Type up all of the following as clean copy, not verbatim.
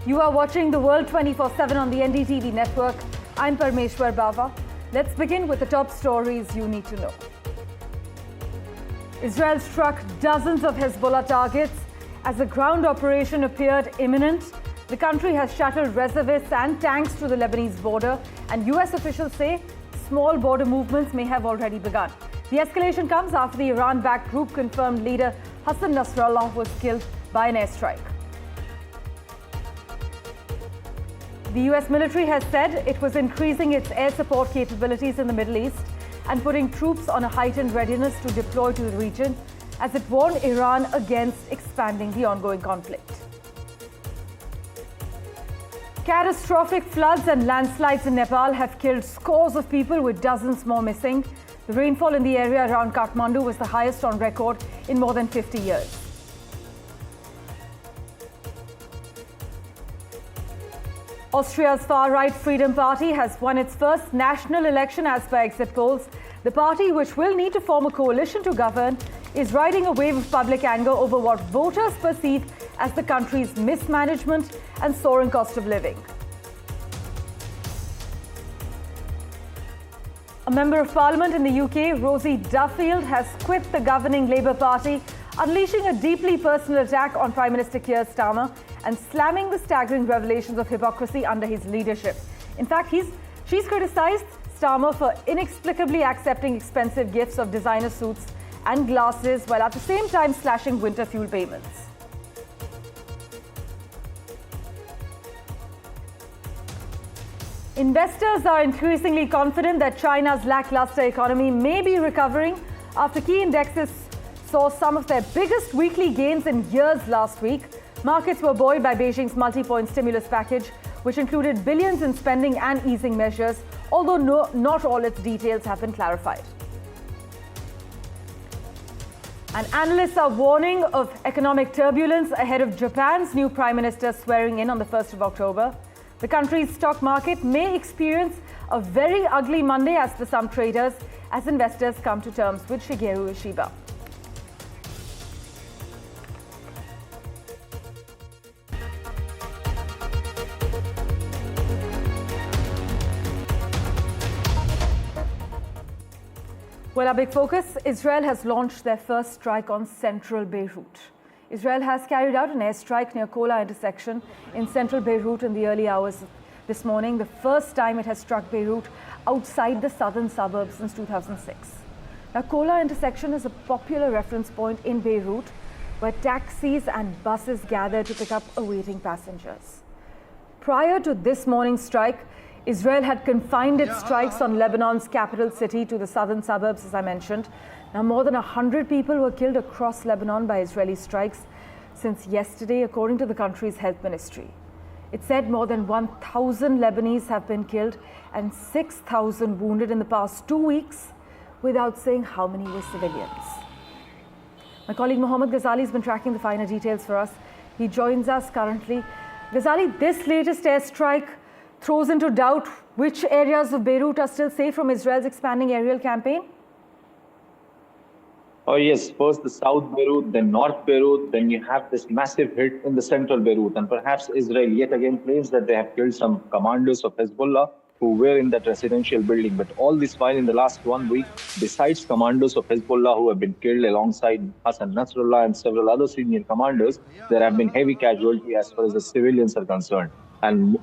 You are watching The World 24/7 on the NDTV network. I'm Parmeshwar Bawa. Let's begin with the top stories you need to know. Israel struck dozens of Hezbollah targets as the ground operation appeared imminent. The country has shuttled reservists and tanks to the Lebanese border, and US officials say small border movements may have already begun. The escalation comes after the Iran-backed group confirmed leader Hassan Nasrallah was killed by an airstrike. The US military has said it was increasing its air support capabilities in the Middle East and putting troops on a heightened readiness to deploy to the region as it warned Iran against expanding the ongoing conflict. Catastrophic floods and landslides in Nepal have killed scores of people, with dozens more missing. The rainfall in the area around Kathmandu was the highest on record in more than 50 years. Austria's far-right Freedom Party has won its first national election as per exit polls. The party, which will need to form a coalition to govern, is riding a wave of public anger over what voters perceive as the country's mismanagement and soaring cost of living. A Member of Parliament in the UK, Rosie Duffield, has quit the governing Labour Party, unleashing a deeply personal attack on Prime Minister Keir Starmer and slamming the staggering revelations of hypocrisy under his leadership. In fact, she's criticised Starmer for inexplicably accepting expensive gifts of designer suits and glasses while at the same time slashing winter fuel payments. Investors are increasingly confident that China's lackluster economy may be recovering after key indexes saw some of their biggest weekly gains in years last week. Markets were buoyed by Beijing's multi-point stimulus package, which included billions in spending and easing measures, although not all its details have been clarified. And analysts are warning of economic turbulence ahead of Japan's new Prime Minister swearing in on the 1st of October. The country's stock market may experience a very ugly Monday as per some traders, as investors come to terms with Shigeru Ishiba. Well, our big focus, Israel has launched their first strike on central Beirut. Israel has carried out an airstrike near Kola intersection in central Beirut in the early hours this morning, the first time it has struck Beirut outside the southern suburbs since 2006. Now, Kola intersection is a popular reference point in Beirut where taxis and buses gather to pick up awaiting passengers. Prior to this morning's strike, Israel had confined its strikes on Lebanon's capital city to the southern suburbs, as I mentioned. Now, more than 100 people were killed across Lebanon by Israeli strikes since yesterday, according to the country's health ministry. It said more than 1,000 Lebanese have been killed and 6,000 wounded in the past 2 weeks, without saying how many were civilians. My colleague Mohammed Ghazali has been tracking the finer details for us. He joins us currently. Ghazali, this latest airstrike throws into doubt which areas of Beirut are still safe from Israel's expanding aerial campaign? Oh yes, first the South Beirut, then North Beirut, then you have this massive hit in the central Beirut. And perhaps Israel yet again claims that they have killed some commanders of Hezbollah who were in that residential building. But all this while in the last 1 week, besides commanders of Hezbollah who have been killed alongside Hassan Nasrallah and several other senior commanders, there have been heavy casualties as far as the civilians are concerned. And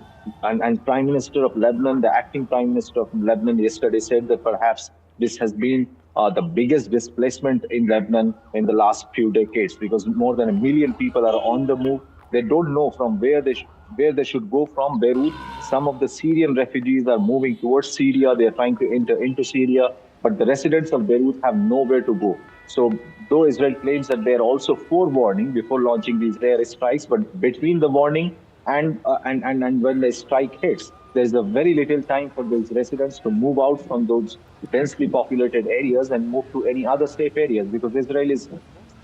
Prime Minister of Lebanon, the acting Prime Minister of Lebanon yesterday said that perhaps this has been the biggest displacement in Lebanon in the last few decades, because more than 1 million people are on the move. They don't know from where they should go from Beirut. Some of the Syrian refugees are moving towards Syria. They are trying to enter into Syria, but the residents of Beirut have nowhere to go. So though Israel claims that they are also forewarning before launching these air strikes, but between the warning and when the strike hits, there's a very little time for those residents to move out from those densely populated areas and move to any other safe areas, because Israel is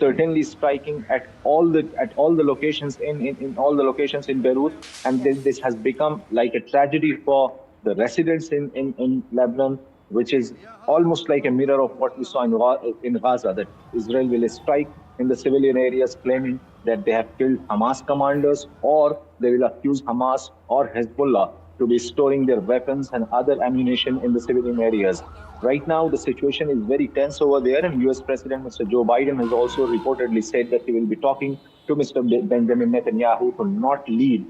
certainly striking at all the locations in all the locations in Beirut, and this has become like a tragedy for the residents in Lebanon, which is almost like a mirror of what we saw in Gaza, that Israel will strike in the civilian areas, claiming that they have killed Hamas commanders, or they will accuse Hamas or Hezbollah to be storing their weapons and other ammunition in the civilian areas. Right now, the situation is very tense over there, and US President Mr. Joe Biden has also reportedly said that he will be talking to Mr. Benjamin Netanyahu to not lead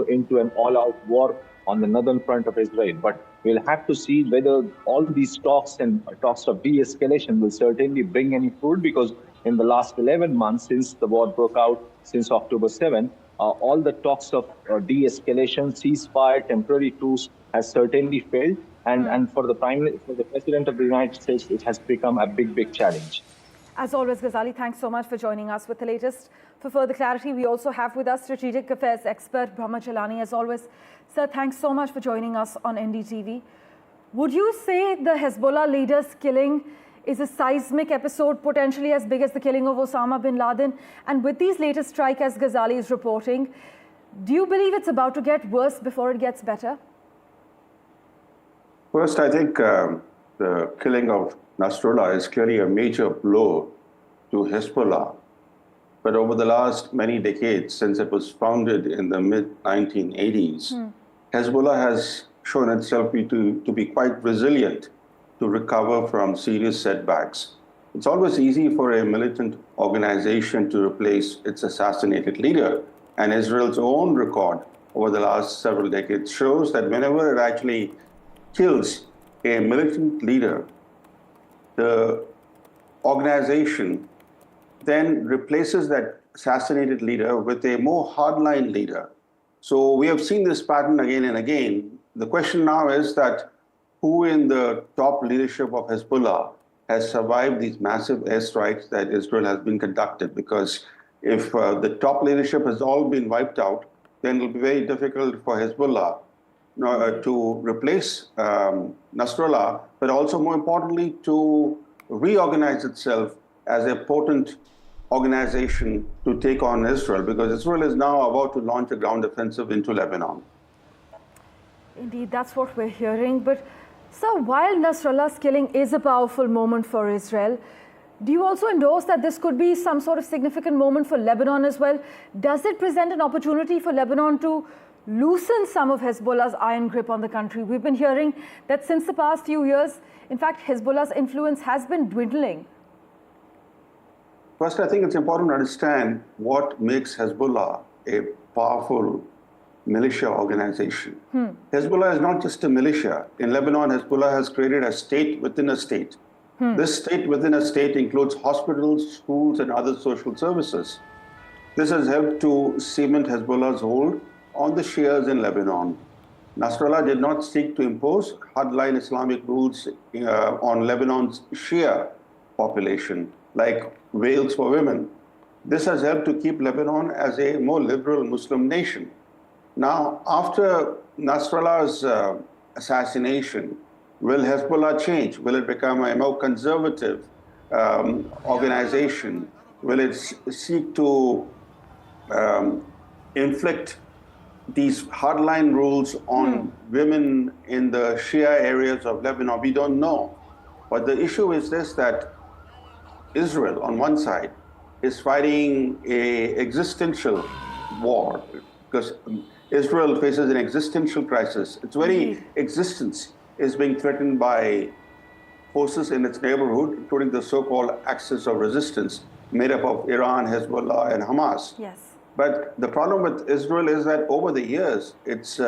into an all-out war on the northern front of Israel. But we'll have to see whether all these talks and talks of de-escalation will certainly bring any fruit, because in the last 11 months since the war broke out, since October 7, all the talks of de-escalation, ceasefire, temporary truce has certainly failed. And for the President of the United States, it has become a big challenge. As always, Ghazali, thanks so much for joining us with the latest. For further clarity, we also have with us strategic affairs expert Brahma Chalani. As always, sir, thanks so much for joining us on NDTV. Would you say the Hezbollah leader's killing is a seismic episode, potentially as big as the killing of Osama bin Laden? And with these latest strikes, as Ghazali is reporting, do you believe it's about to get worse before it gets better? First, I think the killing of Nasrallah is clearly a major blow to Hezbollah. But over the last many decades, since it was founded in the mid-1980s, Hezbollah has shown itself to be quite resilient to recover from serious setbacks. It's always easy for a militant organization to replace its assassinated leader. And Israel's own record over the last several decades shows that whenever it actually kills a militant leader, the organization then replaces that assassinated leader with a more hardline leader. So we have seen this pattern again and again. The question now is that who in the top leadership of Hezbollah has survived these massive airstrikes that Israel has been conducted? Because if the top leadership has all been wiped out, then it will be very difficult for Hezbollah to replace Nasrallah, but also more importantly, to reorganize itself as a potent organization to take on Israel, because Israel is now about to launch a ground offensive into Lebanon. Indeed, that's what we're hearing. But, sir, while Nasrallah's killing is a powerful moment for Israel, do you also endorse that this could be some sort of significant moment for Lebanon as well? Does it present an opportunity for Lebanon to loosen some of Hezbollah's iron grip on the country? We've been hearing that since the past few years, in fact, Hezbollah's influence has been dwindling. First, I think it's important to understand what makes Hezbollah a powerful militia organization. Hezbollah is not just a militia. In Lebanon, Hezbollah has created a state within a state. This state within a state includes hospitals, schools, and other social services. This has helped to cement Hezbollah's hold on the Shias in Lebanon. Nasrallah did not seek to impose hardline Islamic rules on Lebanon's Shia population, like veils for women. This has helped to keep Lebanon as a more liberal Muslim nation. Now, after Nasrallah's assassination, will Hezbollah change? Will it become a more conservative organization? Will it seek to inflict these hardline rules on women in the Shia areas of Lebanon? We don't know. But the issue is this, that Israel, on one side, is fighting an existential war, because Israel faces an existential crisis. Its very existence is being threatened by forces in its neighborhood, including the so-called axis of resistance, made up of Iran, Hezbollah, and Hamas. Yes. But the problem with Israel is that over the years, its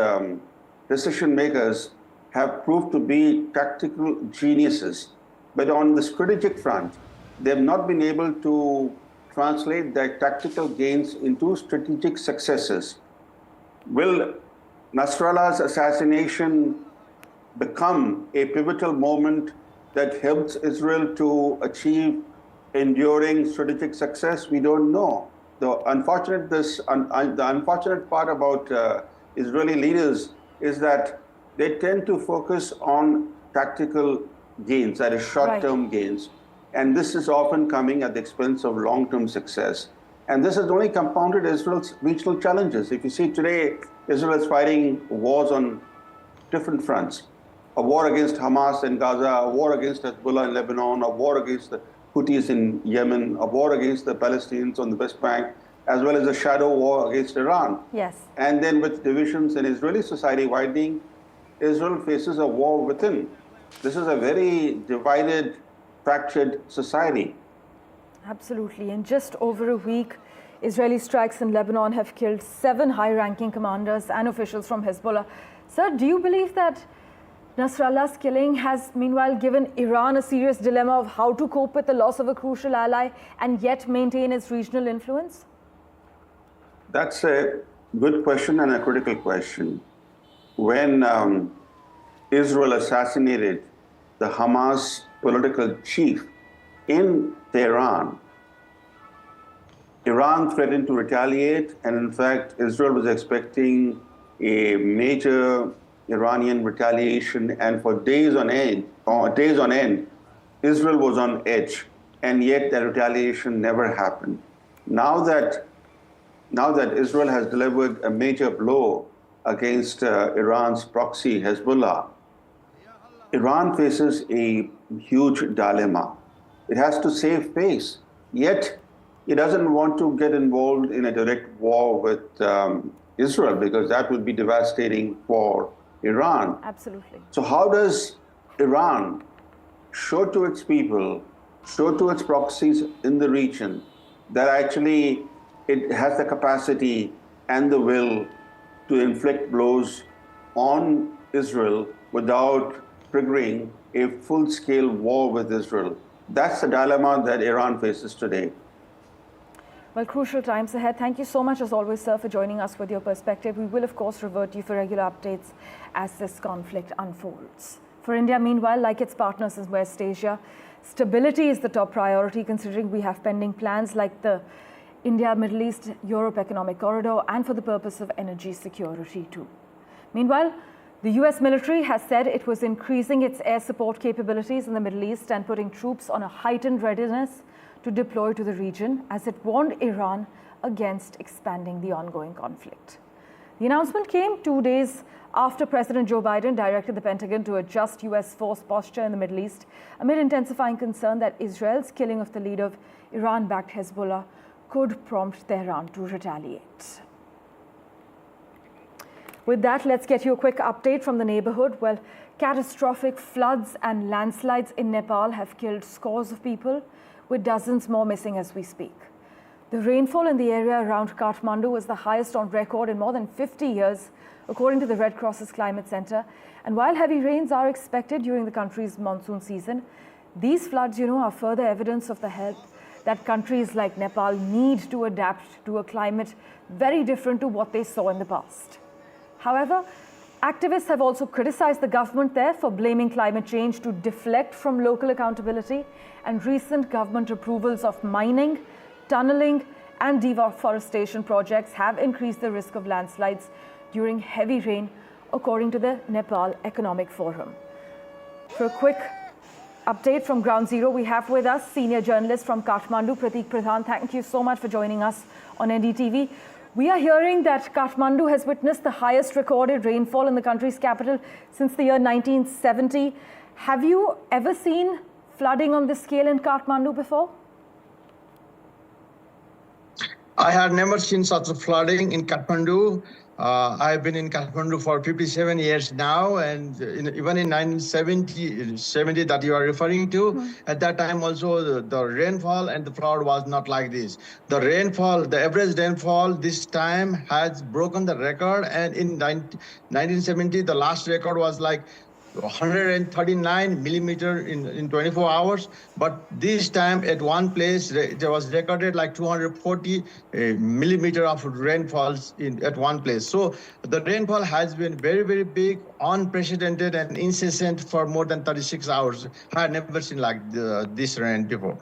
decision makers have proved to be tactical geniuses. But on the strategic front, they have not been able to translate their tactical gains into strategic successes. Will Nasrallah's assassination become a pivotal moment that helps Israel to achieve enduring strategic success? We don't know. The unfortunate part about Israeli leaders is that they tend to focus on tactical gains, that is short-term gains. And this is often coming at the expense of long-term success. And this has only compounded Israel's regional challenges. If you see today, Israel is fighting wars on different fronts. a war against Hamas in Gaza, a war against Hezbollah in Lebanon, a war against the Houthis in Yemen, a war against the Palestinians on the West Bank, as well as a shadow war against Iran. Yes. And then with divisions in Israeli society widening, Israel faces a war within. This is a very divided, fractured society. Absolutely. In just over a week, Israeli strikes in Lebanon have killed 7 high-ranking commanders and officials from Hezbollah. Sir, do you believe that Nasrallah's killing has meanwhile given Iran a serious dilemma of how to cope with the loss of a crucial ally and yet maintain its regional influence? That's a good question and a critical question. When Israel assassinated the Hamas political chief in Tehran, Iran threatened to retaliate, and in fact, Israel was expecting a major Iranian retaliation, and for days on end, Israel was on edge, and yet that retaliation never happened. Now that Israel has delivered a major blow against Iran's proxy, Hezbollah, Iran faces a huge dilemma. It has to save face, yet it doesn't want to get involved in a direct war with Israel because that would be devastating for Iran. Absolutely. So how does Iran show to its people, show to its proxies in the region that actually it has the capacity and the will to inflict blows on Israel without triggering a full-scale war with Israel? That's the dilemma that Iran faces today. Well, crucial times ahead. Thank you so much, as always, sir, for joining us with your perspective. We will, of course, revert you for regular updates as this conflict unfolds. For India, meanwhile, like its partners in West Asia, stability is the top priority, considering we have pending plans like the India, Middle East, Europe Economic Corridor, and for the purpose of energy security too. Meanwhile, the US military has said it was increasing its air support capabilities in the Middle East and putting troops on a heightened readiness to deploy to the region, as it warned Iran against expanding the ongoing conflict. The announcement came 2 days after President Joe Biden directed the Pentagon to adjust US force posture in the Middle East amid intensifying concern that Israel's killing of the leader of Iran-backed Hezbollah could prompt Tehran to retaliate. With that, let's get you a quick update from the neighborhood. Well, catastrophic floods and landslides in Nepal have killed scores of people, with dozens more missing as we speak. The rainfall in the area around Kathmandu was the highest on record in more than 50 years, according to the Red Cross's Climate Center. And while heavy rains are expected during the country's monsoon season, these floods, are further evidence of the help that countries like Nepal need to adapt to a climate very different to what they saw in the past. However, activists have also criticized the government there for blaming climate change to deflect from local accountability, and recent government approvals of mining, tunneling, and deforestation projects have increased the risk of landslides during heavy rain, according to the Nepal Economic Forum. For a quick update from Ground Zero, we have with us senior journalist from Kathmandu, Pratik Pradhan. Thank you so much for joining us on NDTV. We are hearing that Kathmandu has witnessed the highest recorded rainfall in the country's capital since the year 1970. Have you ever seen flooding on this scale in Kathmandu before? I had never seen such a flooding in Kathmandu. I've been in Kathmandu for 57 years now, and even in 1970 that you are referring to, at that time also the rainfall and the flood was not like this. The rainfall, the average rainfall this time has broken the record, and in 1970 the last record was like 139 millimeter in 24 hours, but this time at one place there was recorded like 240 millimeter of rainfalls at one place. So the rainfall has been very, very big, unprecedented and incessant for more than 36 hours. I had never seen like this rain before.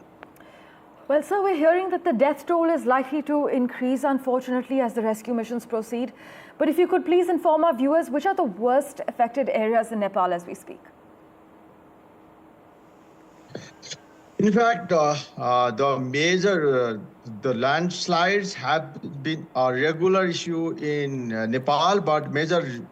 Well, sir, we're hearing that the death toll is likely to increase, unfortunately, as the rescue missions proceed. But if you could please inform our viewers, which are the worst affected areas in Nepal as we speak? In fact, the landslides have been a regular issue in Nepal, but major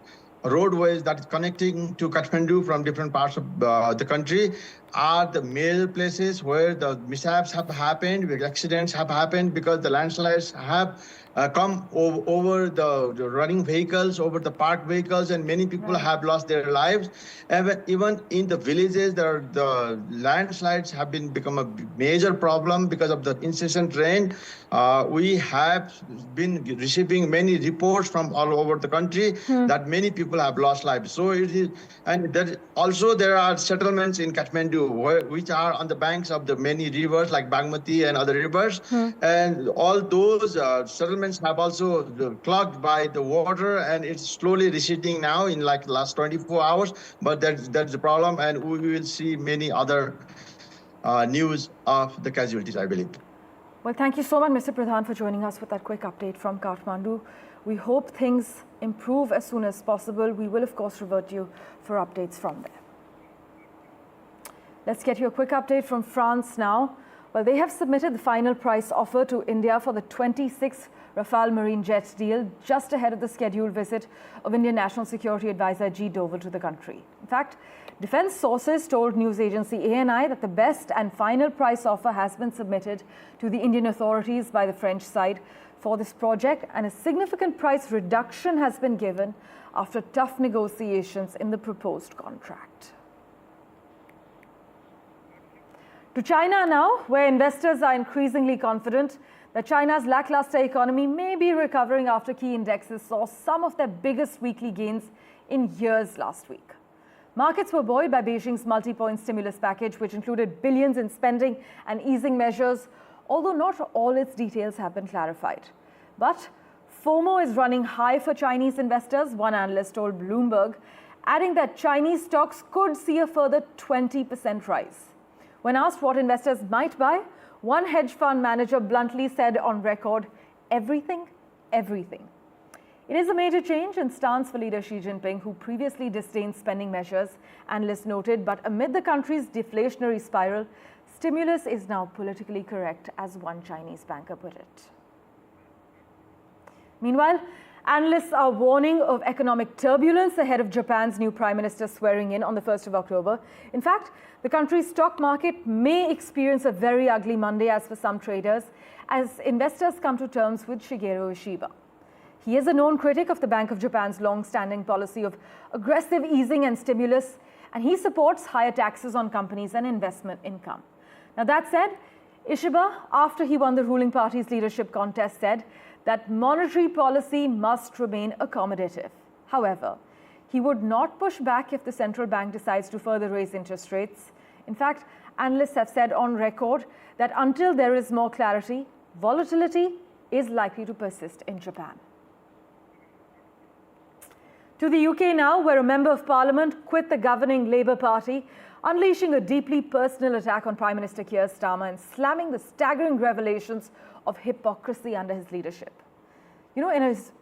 roadways that is connecting to Kathmandu from different parts of the country are the major places where the mishaps have happened, where accidents have happened, because the landslides have come over the running vehicles, over the parked vehicles, and many people have lost their lives. And even in the villages, the landslides have become a major problem because of the incessant rain. We have been receiving many reports from all over the country that many people have lost lives. So it is, and also there are settlements in Kathmandu which are on the banks of the many rivers like Bagmati and other rivers, and all those settlements have also clogged by the water, and it's slowly receding now in like the last 24 hours. But that's the problem, and we will see many other news of the casualties, I believe. Well, thank you so much, Mr. Pradhan, for joining us with that quick update from Kathmandu. We hope things improve as soon as possible. We will, of course, revert you for updates from there. Let's get you a quick update from France now. Well, they have submitted the final price offer to India for the 26th Rafale marine jet deal just ahead of the scheduled visit of Indian National Security Advisor G. Doval to the country. In fact, defense sources told news agency ANI that the best and final price offer has been submitted to the Indian authorities by the French side for this project, and a significant price reduction has been given after tough negotiations in the proposed contract. To China now, where investors are increasingly confident that China's lackluster economy may be recovering after key indexes saw some of their biggest weekly gains in years last week. Markets were buoyed by Beijing's multi-point stimulus package, which included billions in spending and easing measures, although not all its details have been clarified. But FOMO is running high for Chinese investors, one analyst told Bloomberg, adding that Chinese stocks could see a further 20% rise. When asked what investors might buy, one hedge fund manager bluntly said on record, everything, everything. It is a major change in stance for leader Xi Jinping, who previously disdained spending measures, analysts noted, but amid the country's deflationary spiral, stimulus is now politically correct, as one Chinese banker put it. Meanwhile, analysts are warning of economic turbulence ahead of Japan's new prime minister swearing in on the 1st of October. In fact, the country's stock market may experience a very ugly Monday, as for some traders, as investors come to terms with Shigeru Ishiba. He is a known critic of the Bank of Japan's long-standing policy of aggressive easing and stimulus, and he supports higher taxes on companies and investment income. Now, that said, Ishiba, after he won the ruling party's leadership contest, said that monetary policy must remain accommodative. However, he would not push back if the central bank decides to further raise interest rates. In fact, analysts have said on record that until there is more clarity, volatility is likely to persist in Japan. To the UK now, where a member of parliament quit the governing Labour Party, unleashing a deeply personal attack on Prime Minister Keir Starmer and slamming the staggering revelations of hypocrisy under his leadership. You know,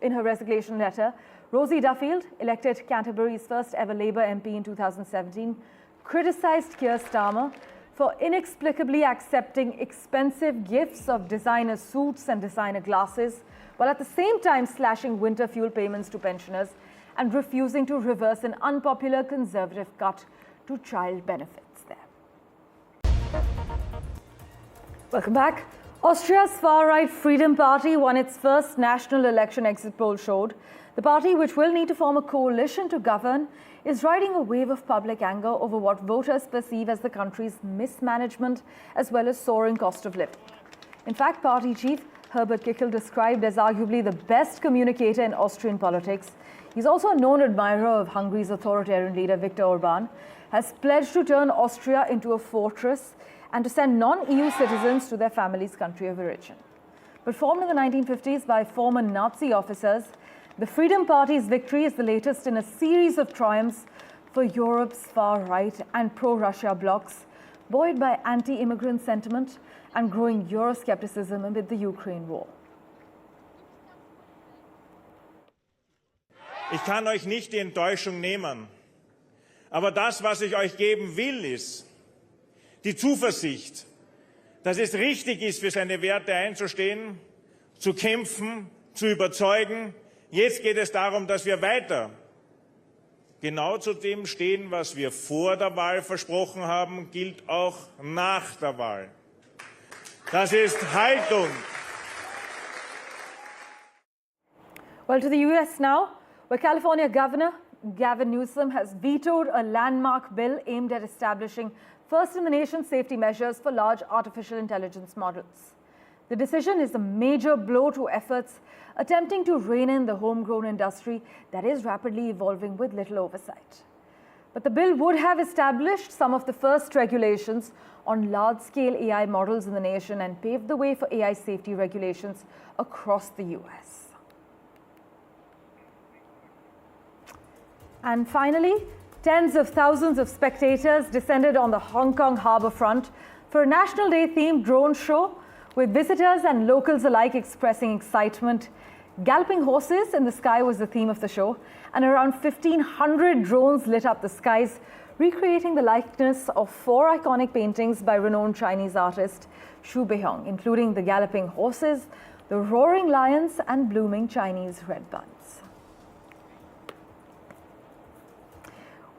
in her resignation letter, Rosie Duffield, elected Canterbury's first ever Labour MP in 2017, criticised Keir Starmer for inexplicably accepting expensive gifts of designer suits and designer glasses, while at the same time slashing winter fuel payments to pensioners and refusing to reverse an unpopular Conservative cut to child benefits there. Welcome back. Austria's far-right Freedom Party won its first national election, exit poll showed. The party, which will need to form a coalition to govern, is riding a wave of public anger over what voters perceive as the country's mismanagement as well as soaring cost of living. In fact, party chief Herbert Kickl, described as arguably the best communicator in Austrian politics, he's also a known admirer of Hungary's authoritarian leader Viktor Orban, has pledged to turn Austria into a fortress and to send non-EU citizens to their family's country of origin. But formed in the 1950s by former Nazi officers, the Freedom Party's victory is the latest in a series of triumphs for Europe's far-right and pro-Russia blocs, buoyed by anti-immigrant sentiment and growing Euroscepticism amid the Ukraine war. Ich kann euch nicht die Enttäuschung nehmen, aber das, was ich euch geben will, ist die Zuversicht, dass es richtig ist, für seine Werte einzustehen, zu kämpfen, zu überzeugen. Jetzt geht es darum, dass wir weiter genau zu dem stehen, was wir vor der Wahl versprochen haben, gilt auch nach der Wahl. Das ist Haltung. Well, to the US now, where California Governor Gavin Newsom has vetoed a landmark bill aimed at establishing first-in-the-nation safety measures for large artificial intelligence models. The decision is a major blow to efforts attempting to rein in the homegrown industry that is rapidly evolving with little oversight. But the bill would have established some of the first regulations on large-scale AI models in the nation and paved the way for AI safety regulations across the US. And finally, tens of thousands of spectators descended on the Hong Kong harbour front for a National Day-themed drone show, with visitors and locals alike expressing excitement. Galloping horses in the sky was the theme of the show, and around 1,500 drones lit up the skies, recreating the likeness of 4 iconic paintings by renowned Chinese artist Xu Beihong, including the galloping horses, the roaring lions, and blooming Chinese red buds.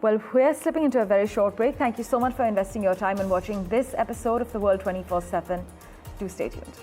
Well, we're slipping into a very short break. Thank you so much for investing your time and watching this episode of The World 24/7. Do stay tuned.